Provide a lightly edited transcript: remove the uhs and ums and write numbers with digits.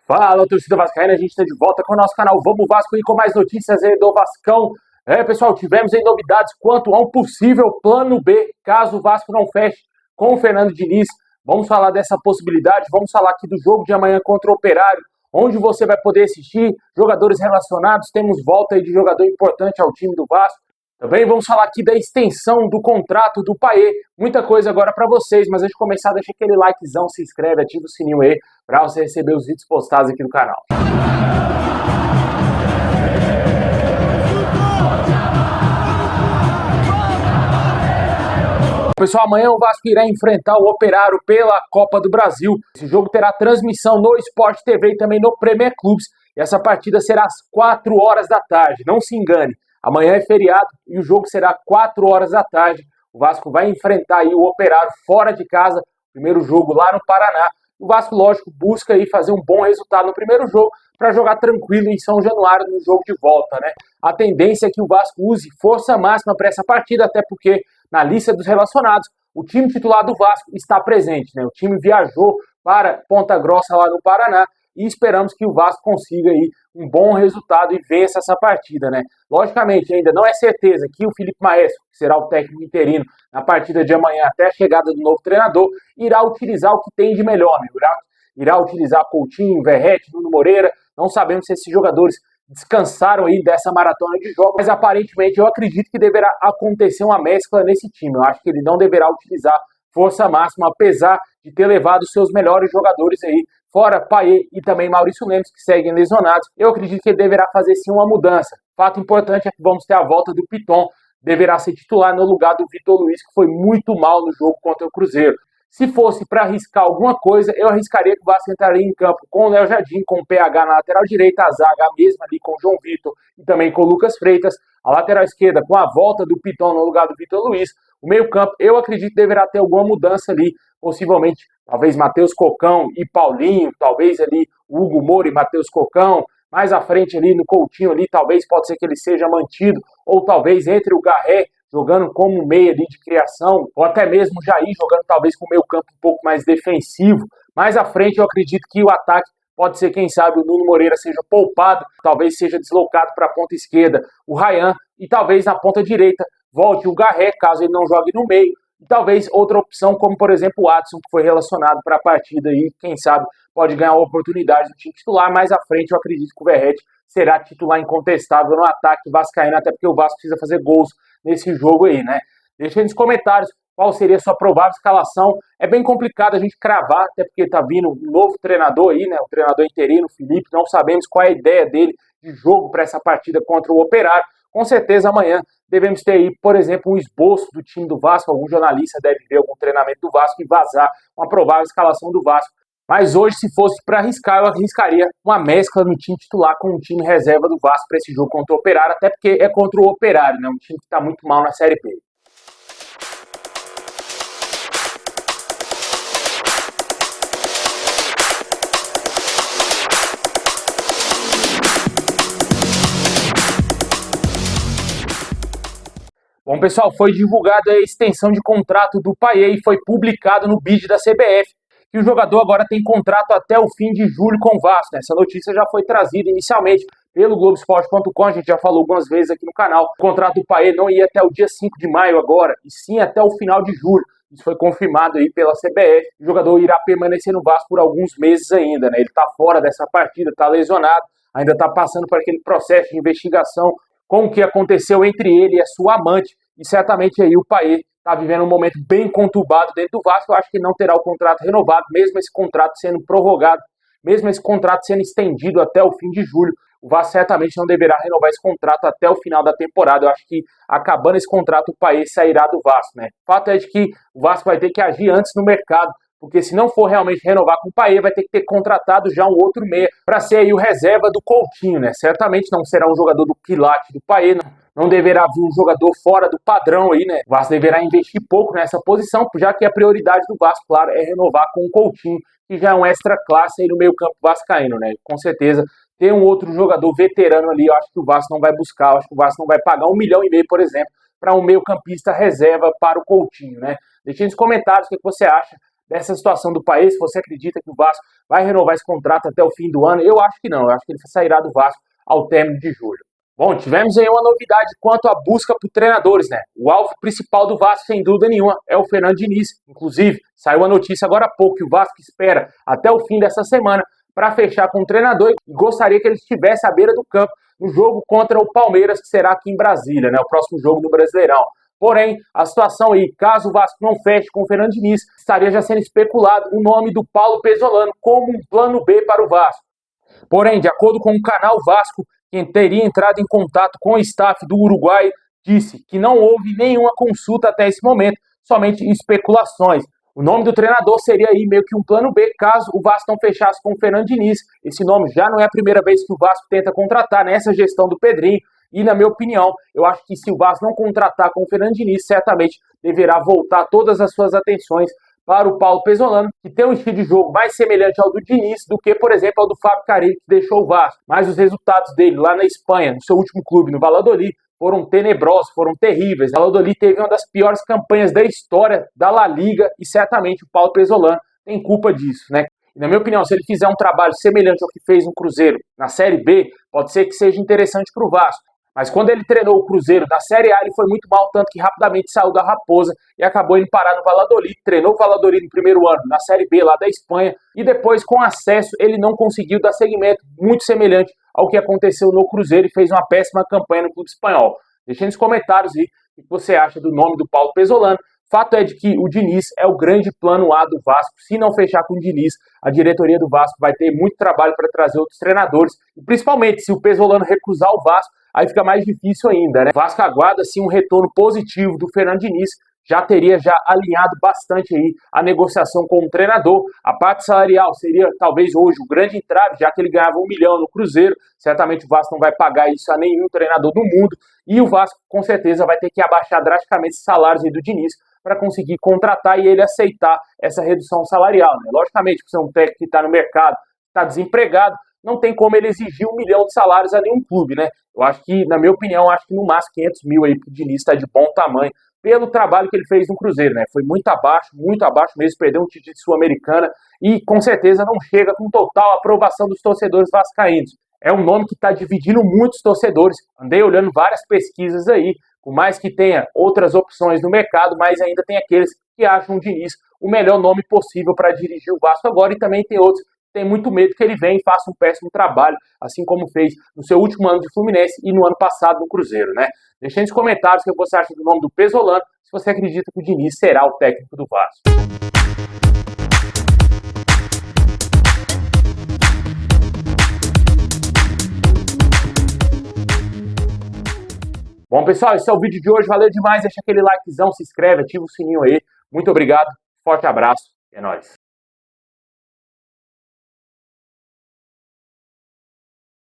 Fala, torcida vascaína, a gente está de volta com o nosso canal Vamos Vasco e com mais notícias aí do Vascão. Pessoal, tivemos aí novidades quanto a um possível plano B, caso o Vasco não feche com o Fernando Diniz. Vamos falar dessa possibilidade, vamos falar aqui do jogo de amanhã contra o Operário, onde você vai poder assistir jogadores relacionados, temos volta aí de jogador importante ao time do Vasco. Também vamos falar aqui da extensão do contrato do Payet. Muita coisa agora para vocês, mas antes de começar, deixa aquele likezão, se inscreve, ativa o sininho aí para você receber os vídeos postados aqui no canal. Pessoal, amanhã o Vasco irá enfrentar o Operário pela Copa do Brasil. Esse jogo terá transmissão no Sport TV e também no Premier Clubes. E essa partida será às 4 horas da tarde, não se engane. Amanhã é feriado e o jogo será 4 horas da tarde. O Vasco vai enfrentar aí o Operário fora de casa, primeiro jogo lá no Paraná. O Vasco, lógico, busca aí fazer um bom resultado no primeiro jogo para jogar tranquilo em São Januário no jogo de volta, né? A tendência é que o Vasco use força máxima para essa partida, até porque na lista dos relacionados, o time titular do Vasco está presente, né? O time viajou para Ponta Grossa lá no Paraná e esperamos que o Vasco consiga aí um bom resultado e vença essa partida, né? Logicamente, ainda não é certeza que o Felipe Maestro, que será o técnico interino na partida de amanhã até a chegada do novo treinador, irá utilizar o que tem de melhor, né? Irá utilizar Coutinho, Verratti, Nuno Moreira. Não sabemos se esses jogadores descansaram aí dessa maratona de jogos, mas aparentemente eu acredito que deverá acontecer uma mescla nesse time. Eu acho que ele não deverá utilizar força máxima, apesar de ter levado seus melhores jogadores aí, fora Payet e também Maurício Lemos, que seguem lesionados. Eu acredito que ele deverá fazer sim uma mudança. Fato importante é que vamos ter a volta do Piton, deverá ser titular no lugar do Vitor Luiz, que foi muito mal no jogo contra o Cruzeiro. Se fosse para arriscar alguma coisa, eu arriscaria que o Vasco entraria em campo com o Léo Jardim, com o PH na lateral direita, a zaga mesma ali com o João Vitor e também com o Lucas Freitas, a lateral esquerda com a volta do Piton no lugar do Vitor Luiz. O meio-campo, eu acredito que deverá ter alguma mudança ali, possivelmente, talvez Matheus Cocão e Paulinho, talvez ali Hugo Moura e Matheus Cocão, mais à frente ali no Coutinho ali, talvez pode ser que ele seja mantido, ou talvez entre o Garré jogando como meia ali de criação, ou até mesmo o Jair jogando talvez com o meio campo um pouco mais defensivo. Mais à frente eu acredito que o ataque pode ser, quem sabe, o Nuno Moreira seja poupado, talvez seja deslocado para a ponta esquerda o Ryan, e talvez na ponta direita volte o Garré, caso ele não jogue no meio, e talvez outra opção, como por exemplo o Adson, que foi relacionado para a partida aí, quem sabe pode ganhar a oportunidade do time titular. Mais à frente eu acredito que o Verratti será titular incontestável no ataque vascaíno, até porque o Vasco precisa fazer gols nesse jogo aí, né? Deixa aí nos comentários qual seria a sua provável escalação. É bem complicado a gente cravar, até porque tá vindo um novo treinador aí, né? O treinador interino, o Felipe, não sabemos qual é a ideia dele de jogo para essa partida contra o Operário. Com certeza amanhã devemos ter aí, por exemplo, um esboço do time do Vasco, algum jornalista deve ver algum treinamento do Vasco e vazar uma provável escalação do Vasco. Mas hoje, se fosse para arriscar, eu arriscaria uma mescla no time titular com o time reserva do Vasco para esse jogo contra o Operário, até porque é contra o Operário, né? Um time que está muito mal na Série B. Bom, pessoal, foi divulgada a extensão de contrato do Payet e foi publicado no BID da CBF. Que o jogador agora tem contrato até o fim de julho com o Vasco, né? Essa notícia já foi trazida inicialmente pelo Globoesporte.com, a gente já falou algumas vezes aqui no canal. O contrato do Payet não ia até o dia 5 de maio agora, e sim até o final de julho. Isso foi confirmado aí pela CBF. O jogador irá permanecer no Vasco por alguns meses ainda, né? Ele está fora dessa partida, está lesionado, ainda está passando por aquele processo de investigação com o que aconteceu entre ele e a sua amante, e certamente aí o Payet está vivendo um momento bem conturbado dentro do Vasco. Eu acho que não terá o contrato renovado, mesmo esse contrato sendo prorrogado, mesmo esse contrato sendo estendido até o fim de julho. O Vasco certamente não deverá renovar esse contrato até o final da temporada. Eu acho que, acabando esse contrato, o Payet sairá do Vasco, né? O fato é de que o Vasco vai ter que agir antes no mercado, porque se não for realmente renovar com o Payet, vai ter que ter contratado já um outro meia para ser aí o reserva do Coutinho, né? Certamente não será um jogador do quilate do Payet, não deverá vir um jogador fora do padrão aí, né? O Vasco deverá investir pouco nessa posição, já que a prioridade do Vasco, claro, é renovar com o Coutinho, que já é um extra classe aí no meio campo vascaíno, né? Com certeza, ter um outro jogador veterano ali, eu acho que o Vasco não vai buscar, eu acho que o Vasco não vai pagar 1,5 milhão, por exemplo, para um meio campista reserva para o Coutinho, né? Deixe nos comentários o que você acha dessa situação do país, se você acredita que o Vasco vai renovar esse contrato até o fim do ano, eu acho que não, eu acho que ele sairá do Vasco ao término de julho. Bom, tivemos aí uma novidade quanto à busca por treinadores, né? O alvo principal do Vasco, sem dúvida nenhuma, é o Fernando Diniz. Inclusive, saiu a notícia agora há pouco que o Vasco espera até o fim dessa semana para fechar com o treinador e gostaria que ele estivesse à beira do campo no jogo contra o Palmeiras, que será aqui em Brasília, né? O próximo jogo do Brasileirão. Porém, a situação aí, caso o Vasco não feche com o Fernando Diniz, estaria já sendo especulado o nome do Paulo Pezzolano como um plano B para o Vasco. Porém, de acordo com o canal Vasco, quem teria entrado em contato com o staff do Uruguai disse que não houve nenhuma consulta até esse momento, somente especulações. O nome do treinador seria aí meio que um plano B, caso o Vasco não fechasse com o Fernando Diniz. Esse nome já não é a primeira vez que o Vasco tenta contratar nessa gestão do Pedrinho. E, na minha opinião, eu acho que se o Vasco não contratar com o Fernando Diniz, certamente deverá voltar todas as suas atenções para o Paulo Pezzolano, que tem um estilo de jogo mais semelhante ao do Diniz do que, por exemplo, ao do Fábio Carille, que deixou o Vasco. Mas os resultados dele lá na Espanha, no seu último clube, no Valladolid, foram tenebrosos, foram terríveis. O Valladolid teve uma das piores campanhas da história da La Liga e certamente o Paulo Pezzolano tem culpa disso, né? E, na minha opinião, se ele fizer um trabalho semelhante ao que fez no Cruzeiro na Série B, pode ser que seja interessante para o Vasco. Mas quando ele treinou o Cruzeiro na Série A, ele foi muito mal, tanto que rapidamente saiu da Raposa e acabou indo parar no Valladolid. Treinou o Valladolid no primeiro ano, na Série B lá da Espanha, e depois, com acesso, ele não conseguiu dar seguimento, muito semelhante ao que aconteceu no Cruzeiro, e fez uma péssima campanha no clube espanhol. Deixe nos comentários aí o que você acha do nome do Paulo Pezzolano. Fato é de que o Diniz é o grande plano A do Vasco. Se não fechar com o Diniz, a diretoria do Vasco vai ter muito trabalho para trazer outros treinadores. E principalmente, se o Pezzolano recusar o Vasco, aí fica mais difícil ainda, né? O Vasco aguarda, assim, um retorno positivo do Fernando Diniz. Já teria alinhado bastante aí a negociação com o treinador. A parte salarial seria talvez hoje o grande entrave, já que ele ganhava 1 milhão no Cruzeiro. Certamente o Vasco não vai pagar isso a nenhum treinador do mundo. E o Vasco, com certeza, vai ter que abaixar drasticamente os salários aí do Diniz para conseguir contratar e ele aceitar essa redução salarial, né? Logicamente, se você é um técnico que está no mercado, está desempregado, não tem como ele exigir 1 milhão de salários a nenhum clube, né? Eu acho que, na minha opinião, acho que no máximo 500 mil aí pro Diniz está de bom tamanho, pelo trabalho que ele fez no Cruzeiro, né? Foi muito abaixo mesmo, perdeu um título de Sul-Americana e com certeza não chega com total aprovação dos torcedores vascaínos. É um nome que está dividindo muitos torcedores. Andei olhando várias pesquisas aí, por mais que tenha outras opções no mercado, mas ainda tem aqueles que acham o Diniz o melhor nome possível para dirigir o Vasco agora, e também tem outros tem muito medo que ele venha e faça um péssimo trabalho, assim como fez no seu último ano de Fluminense e no ano passado no Cruzeiro, né? Deixe nos comentários o que você acha do nome do Pezzolano, se você acredita que o Diniz será o técnico do Vasco. Bom, pessoal, esse é o vídeo de hoje. Valeu demais. Deixa aquele likezão, se inscreve, ativa o sininho aí. Muito obrigado, forte abraço, é nóis.